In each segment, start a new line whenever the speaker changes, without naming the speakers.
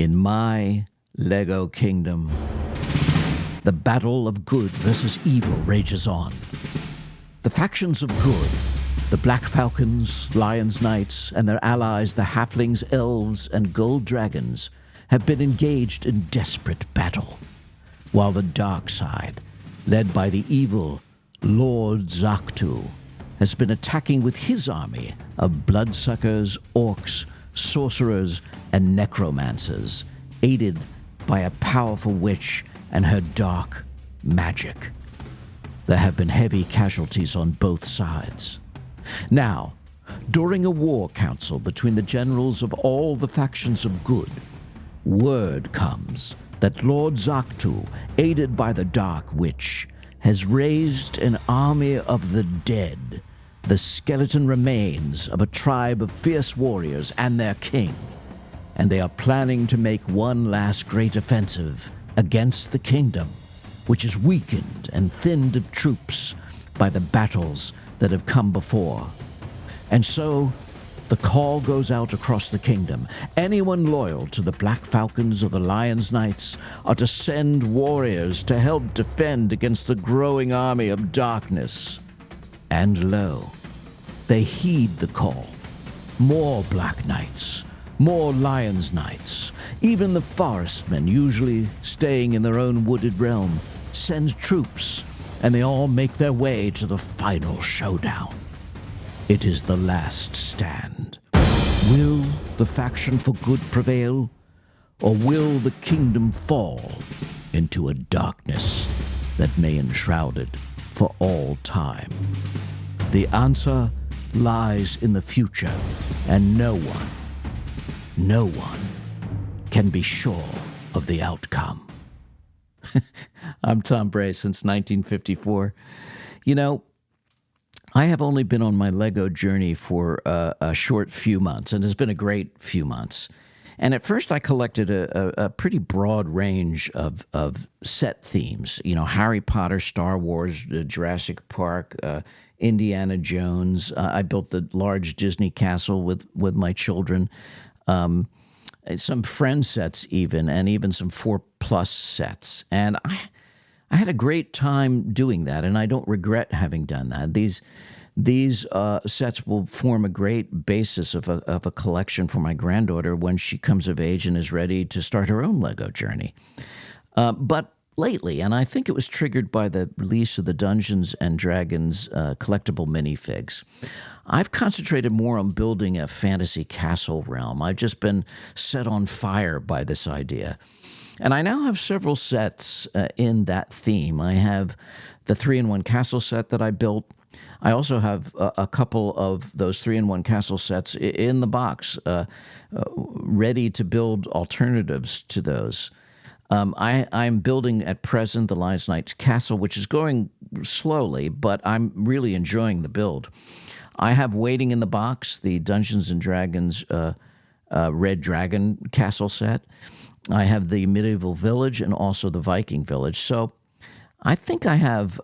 In my Lego kingdom, the battle of good versus evil rages on. The factions of good, the Black Falcons, Lions Knights, and their allies, the Halflings, Elves, and Gold Dragons, have been engaged in desperate battle, while the dark side, led by the evil Lord Zaktu, has been attacking with his army of bloodsuckers, orcs, sorcerers, and necromancers, aided by a powerful witch and her dark magic. There have been heavy casualties on both sides. Now, during a war council between the generals of all the factions of good, word comes that Lord Zaktu, aided by the Dark Witch, has raised an army of the dead, the skeleton remains of a tribe of fierce warriors and their king, and they are planning to make one last great offensive against the kingdom, which is weakened and thinned of troops by the battles that have come before. And so, the call goes out across the kingdom. Anyone loyal to the Black Falcons or the Lions Knights are to send warriors to help defend against the growing army of darkness. And lo, they heed the call. More Black Knights, more Lions Knights, even the Forestmen, usually staying in their own wooded realm, send troops, and they all make their way to the final showdown. It is the last stand. Will the faction for good prevail, or will the kingdom fall into a darkness that may enshroud it for all time? The answer lies in the future, and no one can be sure of the outcome. I'm Tom Bray since 1954. You know, I have only been on my Lego journey for a short few months, and it's been a great few months. And at first I collected a pretty broad range of set themes. You know, Harry Potter, Star Wars, Jurassic Park, Indiana Jones. I built the large Disney castle with my children. Some friend sets even, and even some 4+ sets. And I had a great time doing that, and I don't regret having done that. These sets will form a great basis of a collection for my granddaughter when she comes of age and is ready to start her own Lego journey. But lately, and I think it was triggered by the release of the Dungeons and Dragons collectible minifigs, I've concentrated more on building a fantasy castle realm. I've just been set on fire by this idea. And I now have several sets in that theme. I have the 3-in-1 castle set that I built. I also have a couple of those 3-in-1 castle sets in the box, ready to build alternatives to those. I'm building at present the Lions Knights Castle, which is going slowly, but I'm really enjoying the build. I have waiting in the box the Dungeons and Dragons Red Dragon Castle set. I have the Medieval Village and also the Viking Village. So I think I have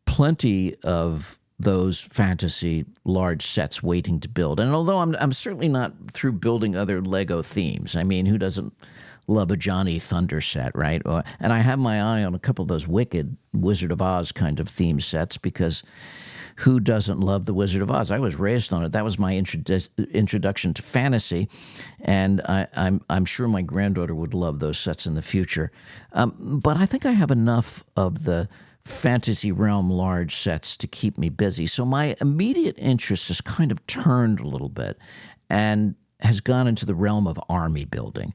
plenty of those fantasy large sets waiting to build. And although I'm certainly not through building other Lego themes. I mean, who doesn't love a Johnny Thunder set, right? And I have my eye on a couple of those wicked Wizard of Oz kind of theme sets, because who doesn't love the Wizard of Oz? I was raised on it. That was my introduction to fantasy, and I'm sure my granddaughter would love those sets in the future. But I think I have enough of the fantasy realm large sets to keep me busy. So my immediate interest has kind of turned a little bit and has gone into the realm of army building.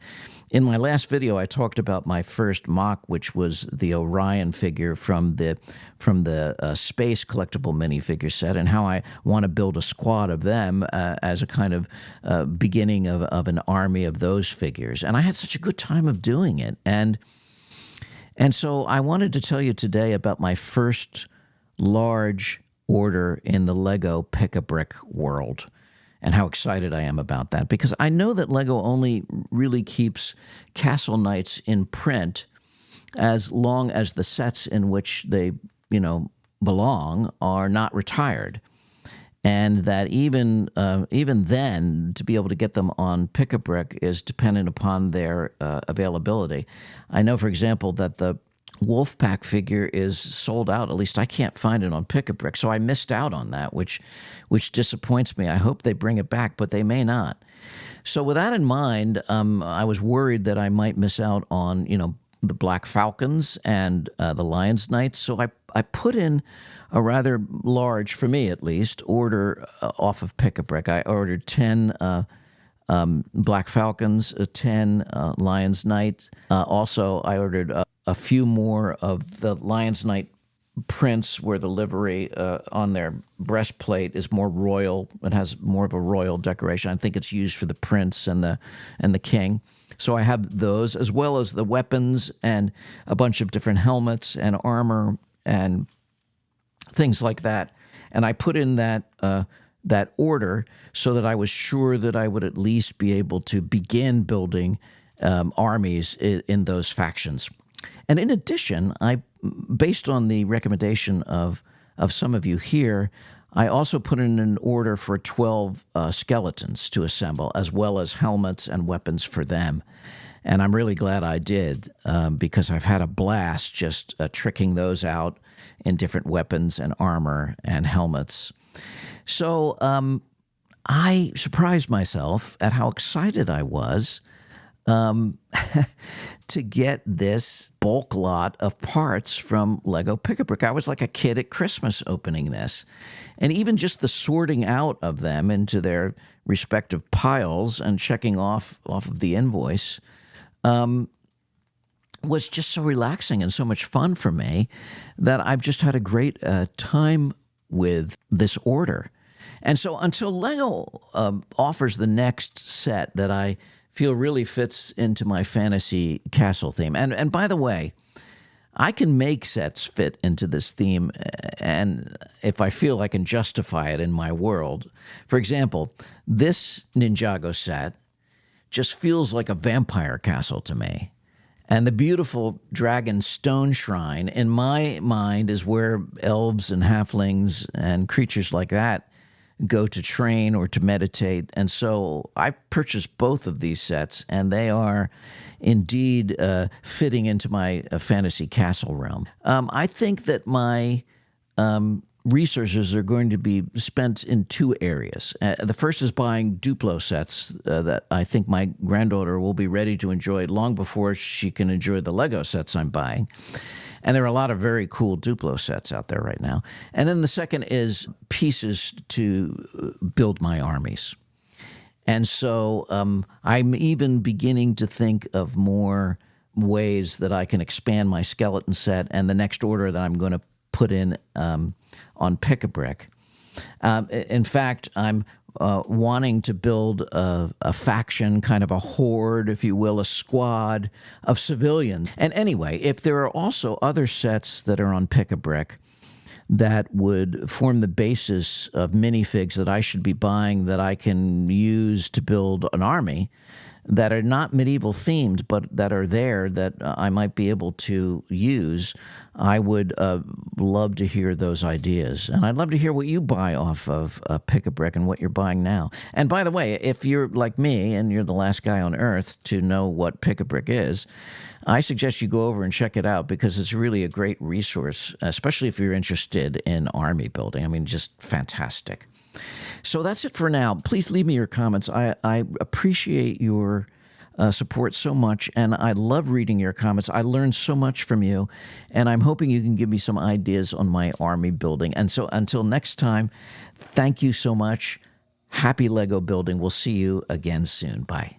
In my last video, I talked about my first MOC, which was the Orion figure from the space collectible minifigure set, and how I want to build a squad of them as a kind of beginning of an army of those figures. And I had such a good time of doing it. And so I wanted to tell you today about my first large order in the Lego Pick-a-Brick world, and how excited I am about that, because I know that Lego only really keeps Castle Knights in print as long as the sets in which they, belong are not retired. and that even then, to be able to get them on Pick-a-Brick is dependent upon their availability. I know, for example, that the Wolfpack figure is sold out. At least I can't find it on Pick-a-Brick, so I missed out on that, which disappoints me. I hope they bring it back, but they may not. So with that in mind, I was worried that I might miss out on, the Black Falcons and the Lions Knights. So I put in a rather large, for me at least, order off of Pick-a-Brick. I ordered 10 Black Falcons, 10 Lions Knights. Also, I ordered a few more of the Lions Knight prints where the livery on their breastplate is more royal. It has more of a royal decoration. I think it's used for the prince and the king. So I have those, as well as the weapons and a bunch of different helmets and armor and things like that. And I put in that order so that I was sure that I would at least be able to begin building armies in those factions. And in addition, based on the recommendation of some of you here, I also put in an order for 12 skeletons to assemble, as well as helmets and weapons for them. And I'm really glad I did, because I've had a blast just tricking those out in different weapons and armor and helmets. So I surprised myself at how excited I was to get this bulk lot of parts from Lego Pick-a-Brick. I was like a kid at Christmas opening this. And even just the sorting out of them into their respective piles and checking off of the invoice was just so relaxing and so much fun for me that I've just had a great time with this order. And so until Lego offers the next set that I feel really fits into my fantasy castle theme. And by the way, I can make sets fit into this theme, and if I feel I can justify it in my world. For example, this Ninjago set just feels like a vampire castle to me. And the beautiful dragon stone shrine, in my mind, is where elves and halflings and creatures like that go to train or to meditate. And so I purchased both of these sets, and they are indeed fitting into my fantasy castle realm. I think that my resources are going to be spent in two areas. The first is buying Duplo sets that I think my granddaughter will be ready to enjoy long before she can enjoy the Lego sets I'm buying. And there are a lot of very cool Duplo sets out there right now. And then the second is pieces to build my armies. And so I'm even beginning to think of more ways that I can expand my skeleton set, and the next order that I'm going to put in on Pick-a-Brick. In fact, I'm wanting to build a faction, kind of a horde, if you will, a squad of civilians. And anyway, if there are also other sets that are on Pick-a-Brick that would form the basis of minifigs that I should be buying that I can use to build an army, that are not medieval themed, but that are there that I might be able to use, I would love to hear those ideas. And I'd love to hear what you buy off of Pick-a-Brick and what you're buying now. And by the way, if you're like me and you're the last guy on earth to know what Pick-a-Brick is, I suggest you go over and check it out, because it's really a great resource, especially if you're interested in army building. I mean, just fantastic. So that's it for now. Please leave me your comments. I appreciate your support so much, and I love reading your comments. I learned so much from you, and I'm hoping you can give me some ideas on my army building. And so until next time, thank you so much. Happy Lego building. We'll see you again soon. Bye.